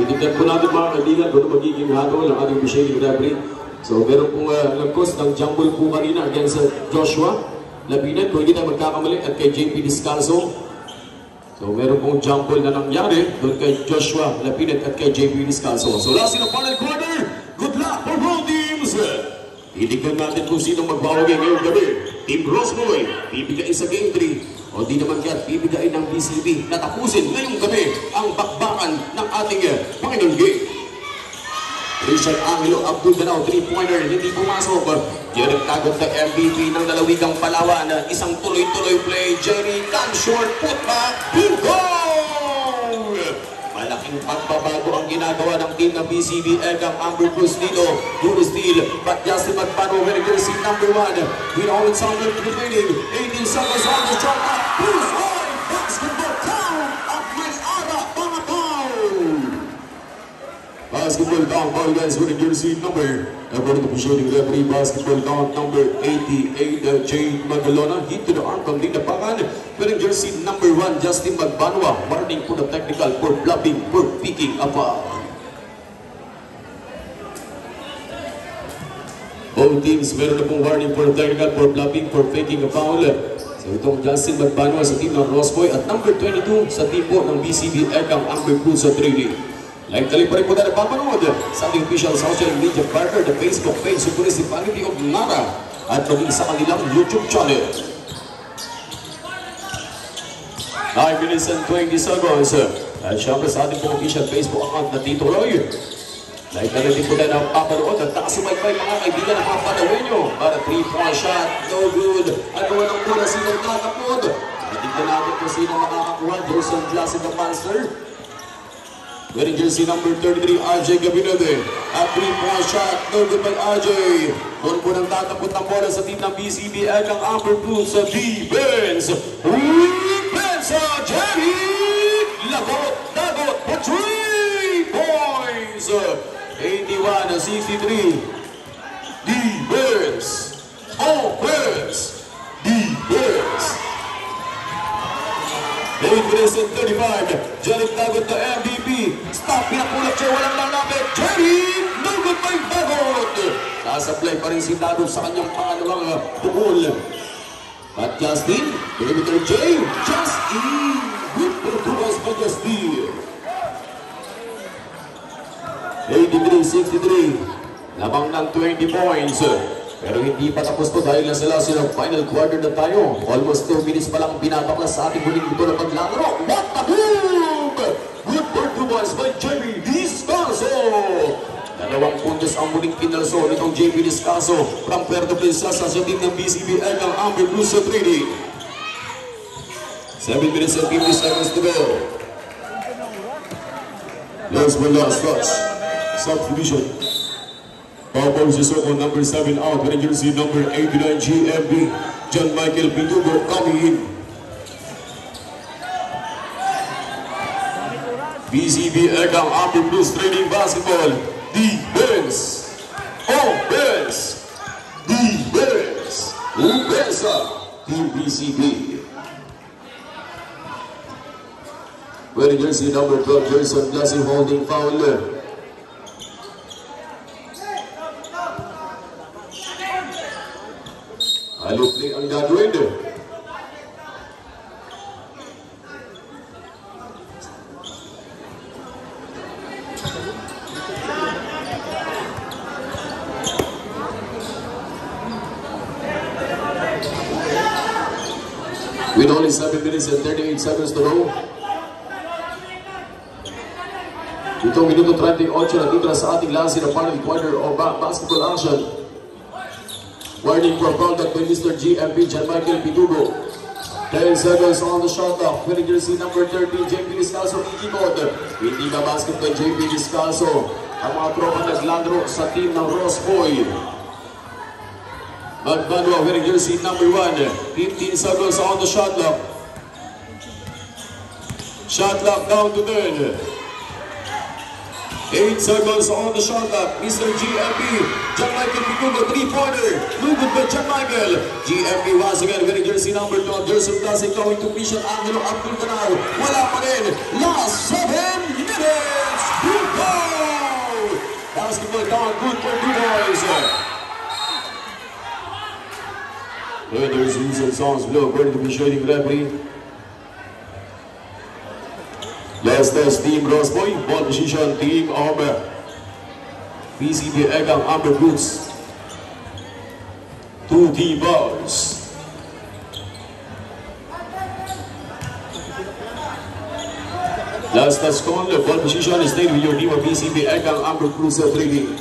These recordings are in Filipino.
Titignan po natin mga kaibigan kung ano magiging hatol ng ating officiating referee. So meron pong nag-cause ng jumble po kanina against Joshua Labinet, kung hindi tayo magkakamali, at kay JP Descalzo. So meron pong jumble na nangyari doon kay Joshua Labinet at kay JP Descalzo. So last in the final quarter, good luck for both teams! Titignan natin kung sino magbawagay ngayong gabi. Team Rosboy, bibigay sa game 3. O di naman yan, bibigay ng BCB na tapusin ngayong gabi ang bakbakan ng ating final game. Richard Angelo Abdul Danao, 3-pointer, hindi pumasok. Jerry Tagot na MVP ng Lalawigang Palawan. Isang tuloy-tuloy play. Jerry Can, short putback, bingo! Malaking pagbabago ang ginagawa ng team ng BCB. Egang Amber Cruz dito. Yuri Steele. But Justin Magpano, very good seat number 1. With all its under remaining. 18 seconds on the shot clock. Who's on? Basketball count of May-Ara Pangapaw. Basketball count, all guys with a jersey number. According to officiating referee, basketball count number 88, Jade Magalona. Hit to the arm from Dina Pangan. Wearing jersey number 1, Justin Magbanwa. Warning for the technical for bluffing, for picking a foul. Both teams meron na pong warning for technical for bluffing, for faking a foul. So itong Justin Magbanwa sa team ng Rosboy at number 22 sa team po ng BCB Egang Amber Cruz sa 3D. Like tali pa rin po tayo napapanood sa ating official social media partner, the Facebook page sa Municipality of Nara at maging sa kanilang YouTube channel. 9 minutes and 20 seconds. At syempre sa ating po official Facebook account na Tito Roy. Like tali din po tayo napapanood at nakasumaybay mga kaibigan na papanawin nyo para 3-point shot, no good. At gawa ng muna sino nakapod. Natignan natin kung sino makakakuha. Joseph Glass in the monster. Wearing jersey number 33, RJ Gabinete. At 3-point shot, no good by RJ. Doon po nang tatapot ng bola sa team ng BCB at ang Amber Cruz sa defense. Defense, Jerry! Lagot, dagot for 3 points. 81-63. Defense. Offense. Defense. 8 minutes and 35. Jerry Dagot na MVP. Stop, pinapulat siya, walang lalapit. Jerry, no good by Dagot. Nasa play pa rin si Dagot sa kanyang pangalawang pukul. At Justin, perimeter J. Justin. Good for Turas by Justin. 83-63. Labang ng 20 points. Pero hindi pa tapos to dahil nasa ng final quarter na tayo. Almost 2 minutes pa lang binabaklas sa ating muling ito na paglalaro. What a move! Good performance by JP Descalzo. 2 puntos ang muling pinalso nitong JP Descalzo from Puerto Princesa sa team ng BCB Egang Amber Cruz sa 3D. 7 minutes and 50 seconds to go. Last one last touch. Subdivision. Power Sissoko, number 7 out, with jersey number 89 GMB, John Michael Pintugo coming in. BCB Egang Amber Cruz trading basketball. Defense. Offense. Defense. Upesa. Team BCB. With jersey number 12, Jason Blessing holding foul. Halo play ang gagawin. With only 7 minutes and 38 seconds to go. Itong minuto 38 na titra sa ating last na final quarter of basketball action. Warning for contact by Mr. GMP John Michael Pintugo. 10 seconds on the shot clock. Winning jersey number 13, JP Descalzo, ikikot. Hindi na basket by JP Descalzo. Ang mga tropa naglalaro sa team ng Rosboy. Magbanwa, winning jersey number 1. 15 seconds on the shot clock. Shot clock down to 10. 8 seconds on the shot clock. Mr. GMP, John Michael Pikugo, 3-pointer. No good by John Michael. GMP once again wearing jersey number 12. Jersey Classic going to Mission Angelo Abdul Canal. Wala pa rin. Last 7 minutes. Good goal. Basketball down good for two boys. There's Wilson Songs below according to the shooting referee. Last test team Rosboy, ball position team of PCB Egang Amber Boots. 2 team balls. Last test call, ball position is stayed with your team of PCB Egang Amber Boots 3D.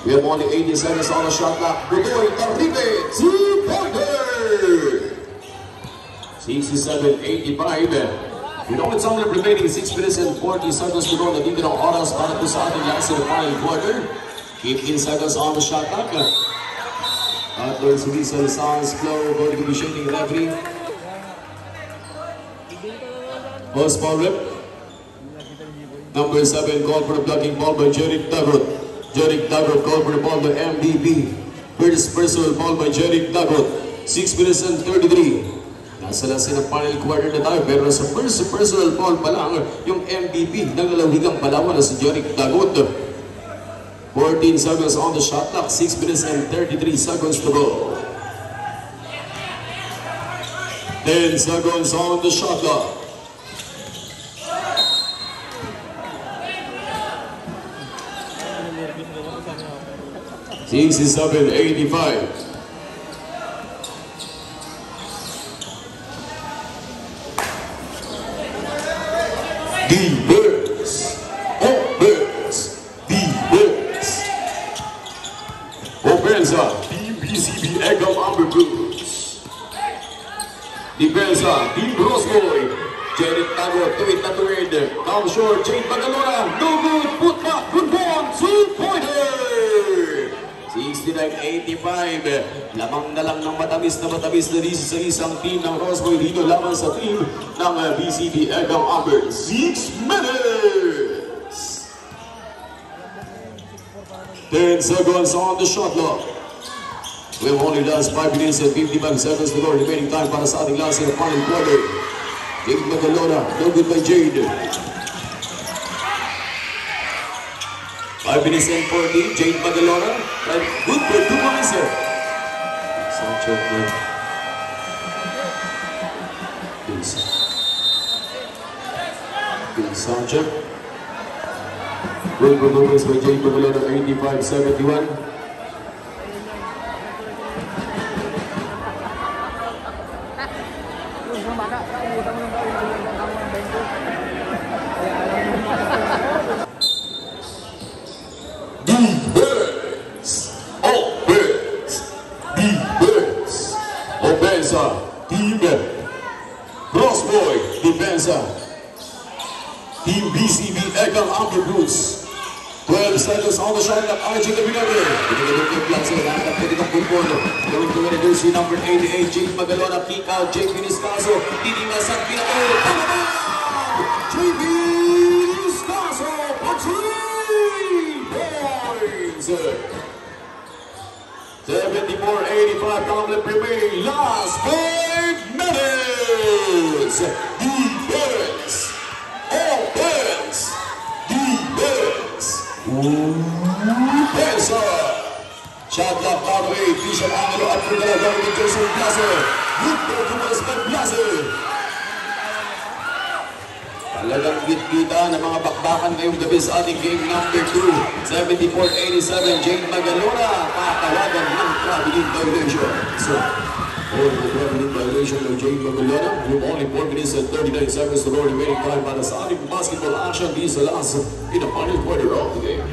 We have only 80 seconds on the shot clock. Budoy Tarribe, 2-pointer! 67-85. With only somewhere remaining 6 minutes and 40 seconds to go, naging ng oras para po sa ating last in the final quarter. 15 seconds on the shot clock. At there's Wilson Sounds flow going to be shooting referee. Post ball rip. Number 7 called for the blocking ball by Jerick Dagot. Jerick Dagot called for the ball by MDB. First personal ball by Jerick Dagot. 6 minutes and 33. Nasa last ng final quarter na tayo, pero sa first personal foul pa lang yung MVP ng lalawigang Palawan na si Jerick Dagot. 14 seconds on the shot clock, 6 minutes and 33 seconds to go. 10 seconds on the shot clock. $67-85. Defense, offense, defense. Offense, Team PCB Egang Amber Blues. Defense, Team Rosboy. Jerick Dagot, tuwid na tuwid. Down short, Jade Bagalora. No good, put back, good ball, 2-pointer. 69-85. Lamang na lang ng matamis na disi sa isang team ng Rosboy dito laban sa team ng BCB Egang Amber. 6 minutes! 10 seconds on the shot clock. We have only last 5 minutes and 55 seconds to go. Remaining time para sa ating last in the final quarter. Jade Bagalora, no good by Jade. 5 minutes and 40, Jade Bagalora, and good for 2 points. Sancho, Sancho. Good performance by Jade Bagalora, 85-71. Team Rosboy, Defensa. Team BCB Egang Amber Blues. 12 seconds on the shot clock. RJ Gabinaber. Pinagagawin lang sila. Nakakapit itong football. Going to win jersey number 88. Jade Bagalora. Kick out. JP Niscaso. Tinimasan. Pinagawin. Pangabang! JP Niscaso. For 3 points. 74-85. Complete remain. Last 5 minutes. Defense. Offense. Defense. Defense. Shot clock out of 8. Bishop Angelo at Fugala going to Jason Blaser. Good ball to Westman Blaser. Talagang git-kita ng mga bakbakan ngayong gabi sa ating game number 2. 74-87, Jade Bagalora. Patawagan ng traveling violation. So, for the traveling violation of Jade Bagalora, with only 4 minutes and 39 seconds to go remaining time para sa ating basketball action. This is the last in the final quarter of the game.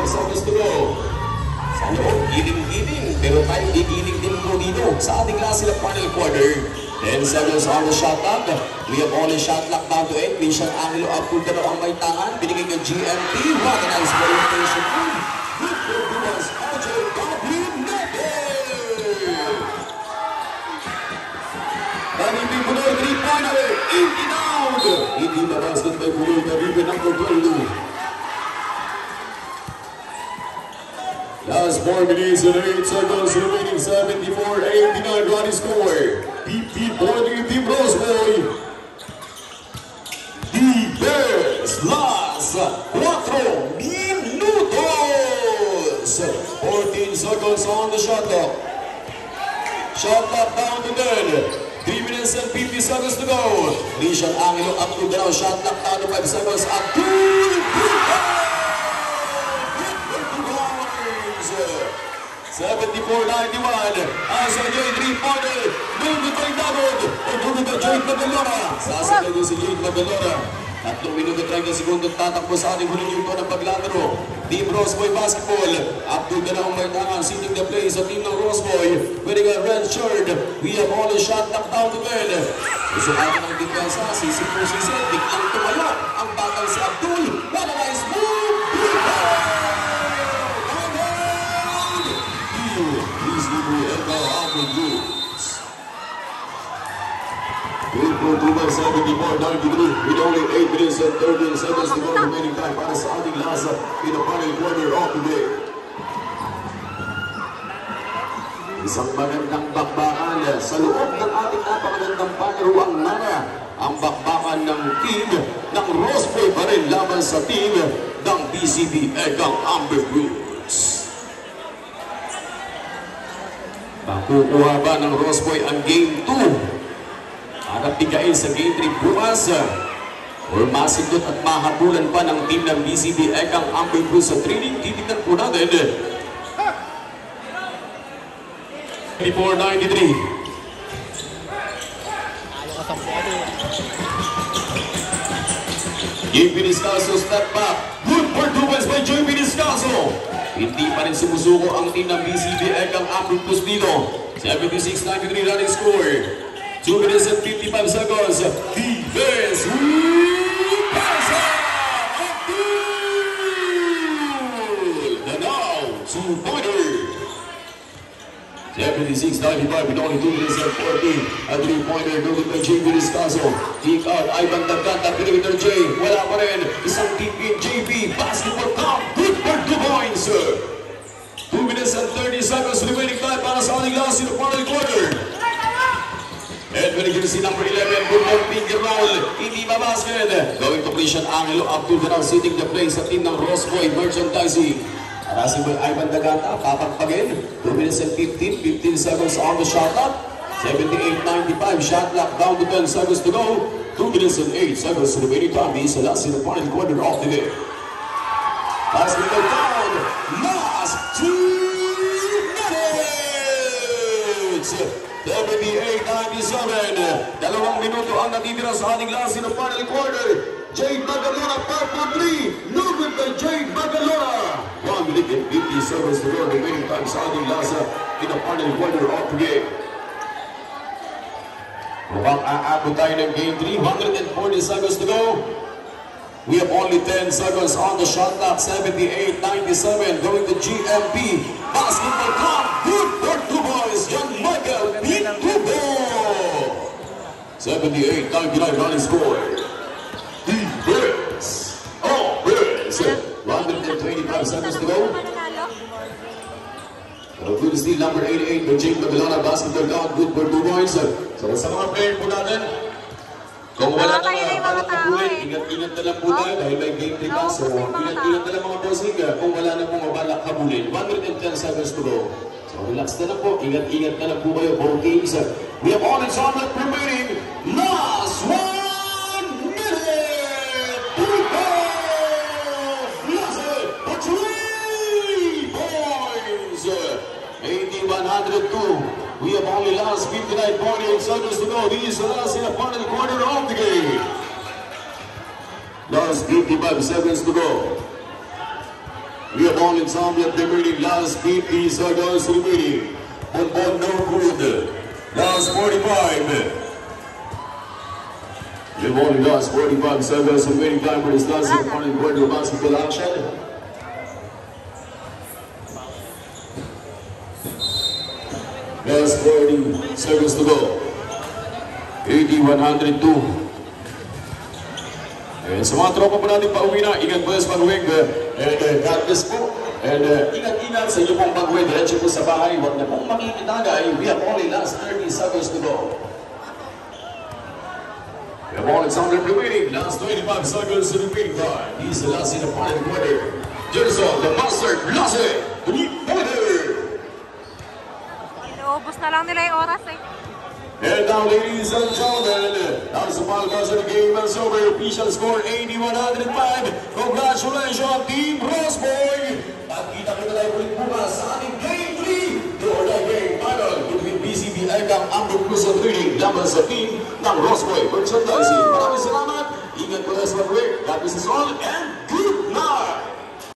Seconds to go. Sa loob, giling-giling. Pero tayo gigiling din mo dito sa ating last in the final quarter. 10 seconds on the shot clock. We have only shot clock down to 8. Mission Angelo Abdul daw ang may tangan. Binigay ng GMP. What a nice orientation. Good for Dumas. RJ Gabriel. three-pointer, empty down. Hindi mabasket by Pulo, Caribe number 22. Last 4 minutes and 8 seconds remaining, 74-89 running score. PP Boarding Team Roseboy. Defense last 4 minutos. 14 seconds on the shot clock. Shot clock down to 10. 3 minutes and 50 seconds to go. Mission Angelo up to down. Shot clock down to 5 seconds. Abdul 74-91. Asa Jade 3-pointer. Nunod pa yung dagod. Nunod pa Jade Magalora. Sasakay din si Jade Magalora. 3 minuto 30 segundo tatakbo sa ating huling yugto ng paglalaro. Team Roseboy Basketball. Abdul Ganang Martangan sitting the play sa team ng Roseboy. Wearing a red shirt. We have all a shot knocked down to 10. Susukatan ng depensa. Sisipro si Celtic. Ang tumayo. Ang batang si Abdul. What a nice move. Please leave me and now out with you. 74-93 with only 8 minutes and 13 seconds to go remaining time para sa ating lasa in the final quarter of the day. Isang magandang bakbakan sa loob ng ating napakagandang panaruang nara. Ang bakbakan ng team ng Roseboy pa rin laban sa team ng BCB Egang Amber Blues. Makukuha ba ng Roseboy ang Game 2? Para bigayin sa Game 3 bukas? Or masindot at mahabulan pa ng team ng BCB Egang Amber Blues sa training? Titignan po natin. 24-93. JP Discaso step back. Good for 2 points by JP Discaso. Hindi pa rin sumusuko ang team ng BCB Egang Amber Blues dito. 76-93 running score. 2 minutes and 55 seconds. Defense. Pasa! Abdul! And now, 2-pointer. 76-95 with only 2 minutes and 14. A 3-pointer noted by JP Discaso. Kick out, Ivan Daganta, perimeter J. Wala pa rin. Isang kick in JP. Basketball count. Good for 2 points. 2 minutes and 30 seconds remaining time para sa ating last in the final quarter. And when it gives si number 11, good ball, finger roll. Hindi mabasket. Going to Christian Angelo. Abdul Ganang sitting the play sa team ng Roseboy Merchandising. Para si Ivan Daganta, papagpagin. 2 minutes and 15 seconds on the shot clock. 78-95, shot clock down to 10 seconds to go. 2 minutes and 8 seconds remaining time. Isa last in the final quarter of the day. Basketball down. Last 2 minutes. 78-97. 2 minuto ang natitira sa ating last in the final quarter. Jade Magalora, purple 3. Noted by Jade Magalora. 1 minute and 50 seconds to go. Remaining time sa ating last in the final quarter of the game. Mukhang aabot tayo ng Game 3. 140 seconds to go. We have only 10 seconds on the shot clock. 78-97 going to GMP. Basketball count. Good for 2 boys. John Michael Pintubo. 78-99 running score. Defense. Offense. 125 seconds to go. Good steal number 88 by Jake Magalona. Basketball count. Good for 2 boys. So sa mga player po natin, kung wala na mga kapulit, ingat-ingat na lang po tayo dahil may game 3 pa. So, ingat-ingat na lang mga bossing kung wala na po mabalak kabulin. 110 seconds to go. So, relax na lang po. Ingat-ingat na lang po kayo. Both teams. We have all its on remaining. Last 1 minute! Last it for 3 points! 80-102. We have only last 59.8 seconds to go. These are last in the final quarter of the game. Last 55 seconds to go. We have only some of the remaining last 50 seconds remaining. On ball no good. Last 45. We have only last 45 seconds remaining time for this last in the final quarter of basketball action. Last 40 seconds to go. 80-102. And sa mga tropa po natin pauwi na, ingat po sa pag-uwing. And God bless po. And ingat-ingat sa inyo pong pag-uwi. Diretso po sa bahay. Huwag na pong makikitagay. We have only last 30 seconds to go. We have Alexander remaining. Last 25 seconds to the remaining time. He's the last in the final quarter. Jerson, the master, Lasse, the new quarter. Inuubos na lang nila yung oras eh. And now, ladies and gentlemen, that's the final buzz of the game is over. Official score 80-105. Congratulations, Team Roseboy! At kita-kita tayo ulit bukas sa ating Game 3 to the game final between BCB Elcam Amber Cruiser Trading laban sa team ng Roseboy Merchandising. Maraming salamat. Ingat po tayo sa pag-uwi. God bless us all and good